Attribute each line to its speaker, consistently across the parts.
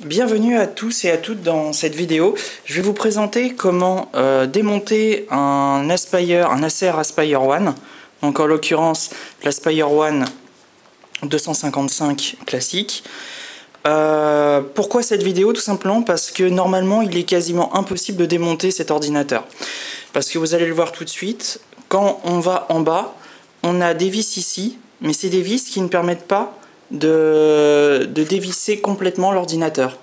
Speaker 1: Bienvenue à tous et à toutes dans cette vidéo. Je vais vous présenter comment démonter un Acer Aspire One, donc en l'occurrence l'Aspire One 255 classique. Pourquoi cette vidéo? Tout simplement parce que normalement il est quasiment impossible de démonter cet ordinateur. Parce que vous allez le voir tout de suite, quand on va en bas, on a des vis ici, mais c'est des vis qui ne permettent pas de dévisser complètement l'ordinateur.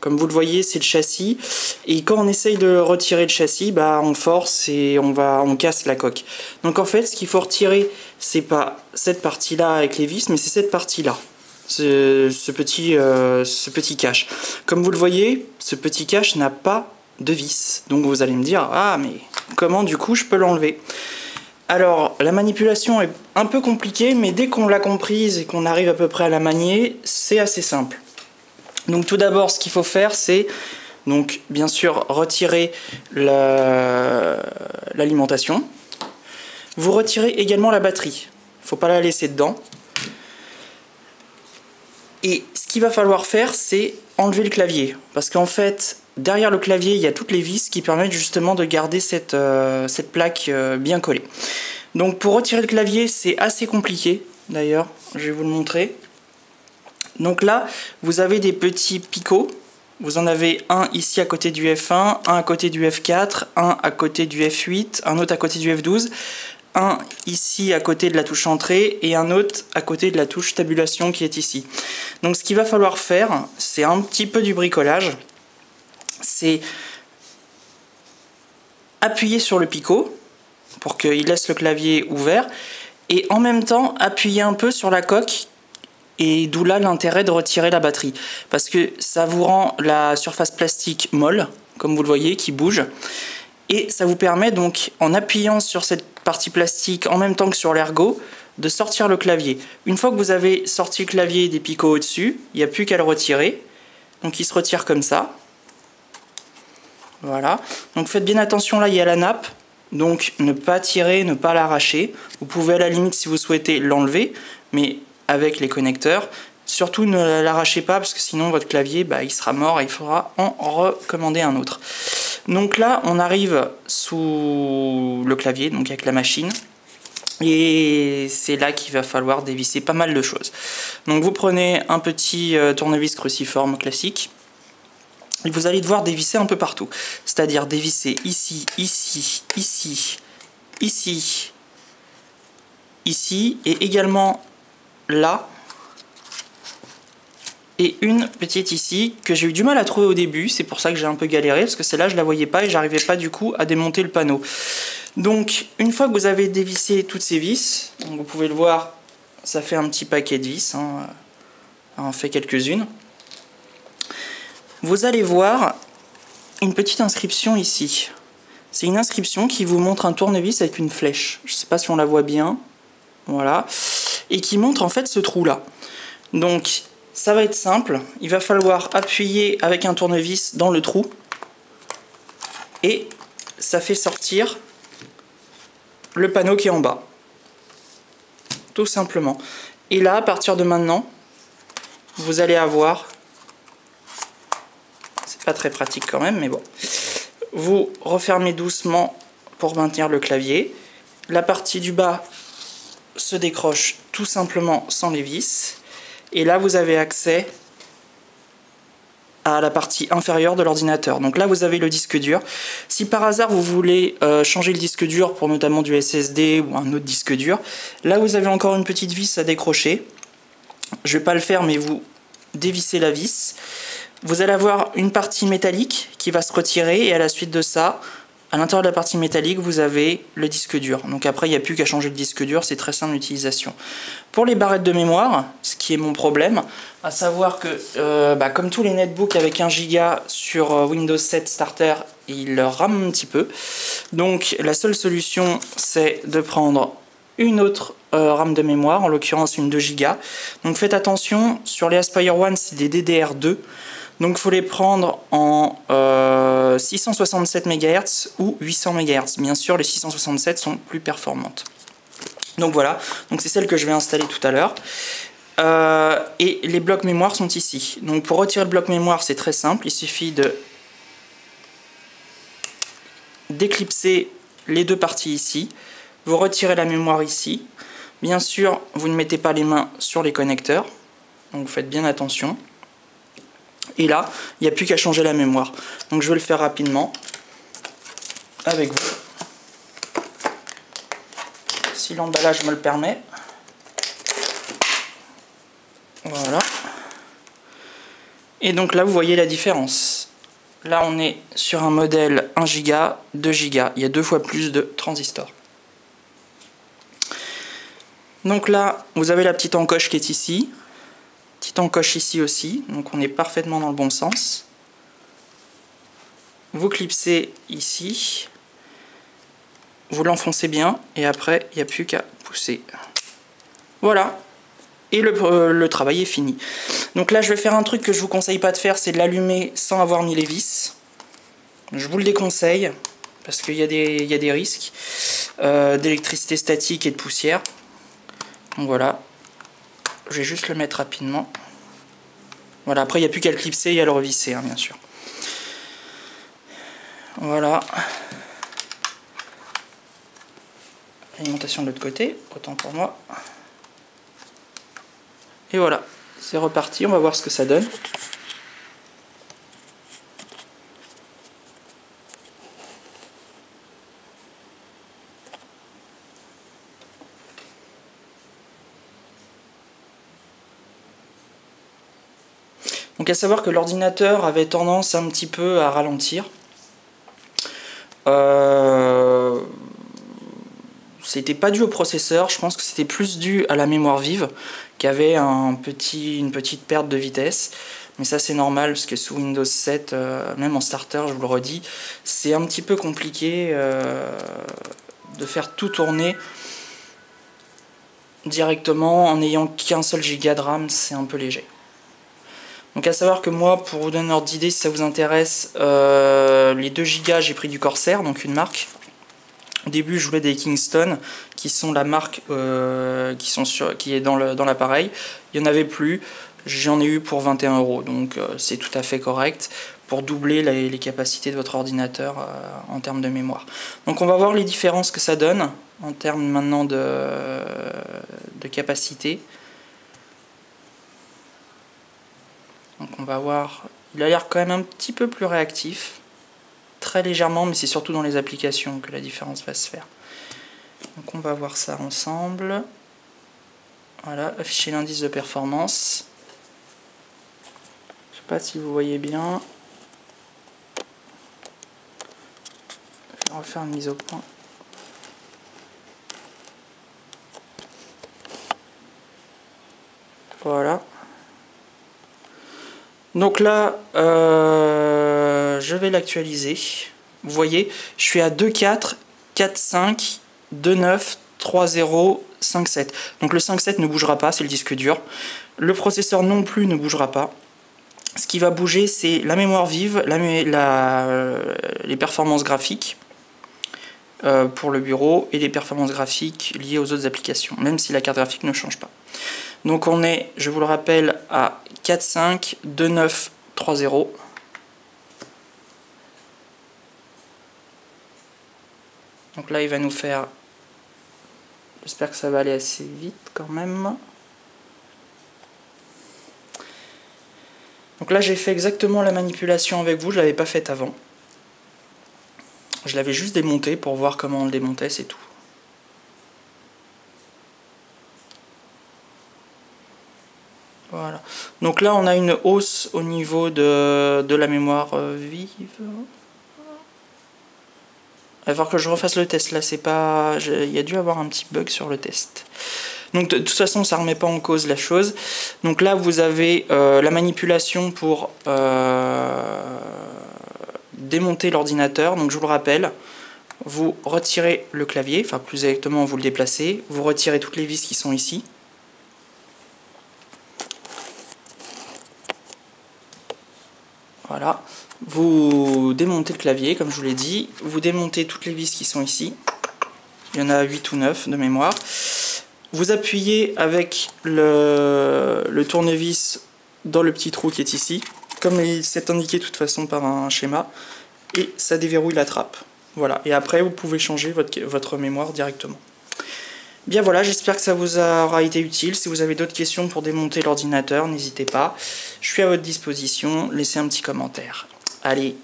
Speaker 1: Comme vous le voyez, c'est le châssis, et quand on essaye de retirer le châssis, on force et on casse la coque. Donc en fait, ce qu'il faut retirer, c'est pas cette partie-là avec les vis, mais c'est cette partie-là, ce petit cache. Comme vous le voyez, ce petit cache n'a pas de vis. Donc vous allez me dire, ah mais comment du coup je peux l'enlever? Alors, la manipulation est un peu compliquée, mais dès qu'on l'a comprise et qu'on arrive à peu près à la manier, c'est assez simple. Donc tout d'abord, ce qu'il faut faire, c'est donc bien sûr retirer l'alimentation. Vous retirez également la batterie. Il ne faut pas la laisser dedans. Et ce qu'il va falloir faire, c'est enlever le clavier. Parce qu'en fait, derrière le clavier, il y a toutes les vis qui permettent justement de garder cette plaque bien collée. Donc pour retirer le clavier, c'est assez compliqué. D'ailleurs, je vais vous le montrer. Donc là, vous avez des petits picots. Vous en avez un ici à côté du F1, un à côté du F4, un à côté du F8, un autre à côté du F12, un ici à côté de la touche entrée et un autre à côté de la touche tabulation qui est ici. Donc ce qu'il va falloir faire, c'est un petit peu du bricolage. C'est appuyer sur le picot pour qu'il laisse le clavier ouvert et en même temps appuyer un peu sur la coque. Et d'où là l'intérêt de retirer la batterie. Parce que ça vous rend la surface plastique molle, comme vous le voyez, qui bouge. Et ça vous permet donc, en appuyant sur cette partie plastique en même temps que sur l'ergot, de sortir le clavier. Une fois que vous avez sorti le clavier des picots au-dessus, il n'y a plus qu'à le retirer. Donc il se retire comme ça. Voilà. Donc faites bien attention, là il y a la nappe. Donc ne pas tirer, ne pas l'arracher. Vous pouvez à la limite, si vous souhaitez, l'enlever. Mais avec les connecteurs, surtout ne l'arrachez pas parce que sinon votre clavier il sera mort et il faudra en recommander un autre. Donc là on arrive sous le clavier, donc avec la machine, et c'est là qu'il va falloir dévisser pas mal de choses. Donc vous prenez un petit tournevis cruciforme classique et vous allez devoir dévisser un peu partout, c'est-à-dire dévisser ici, ici, ici, ici, ici et également là, et une petite ici que j'ai eu du mal à trouver au début, c'est pour ça que j'ai un peu galéré, parce que celle-là je la voyais pas et j'arrivais pas du coup à démonter le panneau. Donc une fois que vous avez dévissé toutes ces vis, donc vous pouvez le voir, ça fait un petit paquet de vis, on en fait quelques-unes. Vous allez voir une petite inscription ici. C'est une inscription qui vous montre un tournevis avec une flèche. Je sais pas si on la voit bien, voilà. Et qui montre en fait ce trou là. Donc ça va être simple, il va falloir appuyer avec un tournevis dans le trou et ça fait sortir le panneau qui est en bas, tout simplement. Et là, à partir de maintenant, vous allez avoir, c'est pas très pratique quand même, mais bon, vous refermez doucement pour maintenir le clavier, la partie du bas se décroche tout simplement sans les vis, et là vous avez accès à la partie inférieure de l'ordinateur. Donc là vous avez le disque dur. Si par hasard vous voulez changer le disque dur pour notamment du SSD ou un autre disque dur, là vous avez encore une petite vis à décrocher. Je vais pas le faire, mais vous dévissez la vis. Vous allez avoir une partie métallique qui va se retirer, et à la suite de ça, à l'intérieur de la partie métallique, vous avez le disque dur. Donc après, il n'y a plus qu'à changer le disque dur, c'est très simple d'utilisation. Pour les barrettes de mémoire, ce qui est mon problème, à savoir que comme tous les netbooks avec 1 Go sur Windows 7 Starter, il rame un petit peu. Donc la seule solution, c'est de prendre une autre RAM de mémoire, en l'occurrence une 2 Go. Donc faites attention, sur les Aspire One, c'est des DDR2. Donc il faut les prendre en 667 MHz ou 800 MHz. Bien sûr, les 667 sont plus performantes. Donc voilà, donc c'est celle que je vais installer tout à l'heure. Et les blocs mémoire sont ici. Donc pour retirer le bloc mémoire, c'est très simple. Il suffit d'éclipser les deux parties ici. Vous retirez la mémoire ici. Bien sûr, vous ne mettez pas les mains sur les connecteurs. Donc vous faites bien attention. Et là, il n'y a plus qu'à changer la mémoire. Donc je vais le faire rapidement avec vous. Si l'emballage me le permet. Voilà. Et donc là, vous voyez la différence. Là, on est sur un modèle 1 Go, 2 Go. Il y a 2 fois plus de transistors. Donc là, vous avez la petite encoche qui est ici. Petite encoche ici aussi. Donc on est parfaitement dans le bon sens. Vous clipsez ici. Vous l'enfoncez bien. Et après, il n'y a plus qu'à pousser. Voilà. Et le travail est fini. Donc là, je vais faire un truc que je vous conseille pas de faire, c'est de l'allumer sans avoir mis les vis. Je vous le déconseille, parce qu'il y a des risques d'électricité statique et de poussière. Donc voilà. Je vais juste le mettre rapidement. Voilà, après il n'y a plus qu'à le clipser et à le revisser, hein, bien sûr. Voilà. Alimentation de l'autre côté, autant pour moi. Et voilà, c'est reparti, on va voir ce que ça donne. Donc à savoir que l'ordinateur avait tendance un petit peu à ralentir. C'était pas dû au processeur, je pense que c'était plus dû à la mémoire vive qui avait une petite perte de vitesse. Mais ça c'est normal parce que sous Windows 7, même en starter, je vous le redis, c'est un petit peu compliqué de faire tout tourner directement en n'ayant qu'un seul giga de RAM, c'est un peu léger. Donc à savoir que moi, pour vous donner un ordre d'idée, si ça vous intéresse, les 2 Go, j'ai pris du Corsair, donc une marque. Au début, je voulais des Kingston, qui sont la marque qui est dans l'appareil. Il n'y en avait plus, j'en ai eu pour 21 €, donc c'est tout à fait correct pour doubler les capacités de votre ordinateur en termes de mémoire. Donc on va voir les différences que ça donne en termes maintenant de capacité. Donc on va voir, il a l'air quand même un petit peu plus réactif. Très légèrement, mais c'est surtout dans les applications que la différence va se faire. Donc on va voir ça ensemble. Voilà, afficher l'indice de performance. Je sais pas si vous voyez bien. Je vais refaire une mise au point. Voilà. Donc là, je vais l'actualiser. Vous voyez, je suis à 2.4, 4.5, 2.9, 3.0, 5.7. Donc le 5.7 ne bougera pas, c'est le disque dur. Le processeur non plus ne bougera pas. Ce qui va bouger, c'est la mémoire vive, les performances graphiques pour le bureau et les performances graphiques liées aux autres applications, même si la carte graphique ne change pas. Donc on est, je vous le rappelle, à 4.5, 2.9, 3.0. Donc là il va nous faire, j'espère que ça va aller assez vite quand même. Donc là j'ai fait exactement la manipulation avec vous, je ne l'avais pas faite avant. Je l'avais juste démonté pour voir comment on le démontait, c'est tout. Voilà. Donc là on a une hausse au niveau de la mémoire vive. Il va falloir que je refasse le test, là c'est pas... Il y a dû avoir un petit bug sur le test. Donc de toute façon ça ne remet pas en cause la chose. Donc là vous avez la manipulation pour démonter l'ordinateur. Donc je vous le rappelle, vous retirez le clavier, enfin plus exactement vous le déplacez, vous retirez toutes les vis qui sont ici. Voilà, vous démontez le clavier comme je vous l'ai dit, vous démontez toutes les vis qui sont ici, il y en a 8 ou 9 de mémoire. Vous appuyez avec le tournevis dans le petit trou qui est ici, comme c'est indiqué de toute façon par un schéma, et ça déverrouille la trappe. Voilà, et après vous pouvez changer votre mémoire directement. Bien voilà, j'espère que ça vous aura été utile. Si vous avez d'autres questions pour démonter l'ordinateur, n'hésitez pas. Je suis à votre disposition, laissez un petit commentaire. Allez,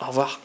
Speaker 1: au revoir.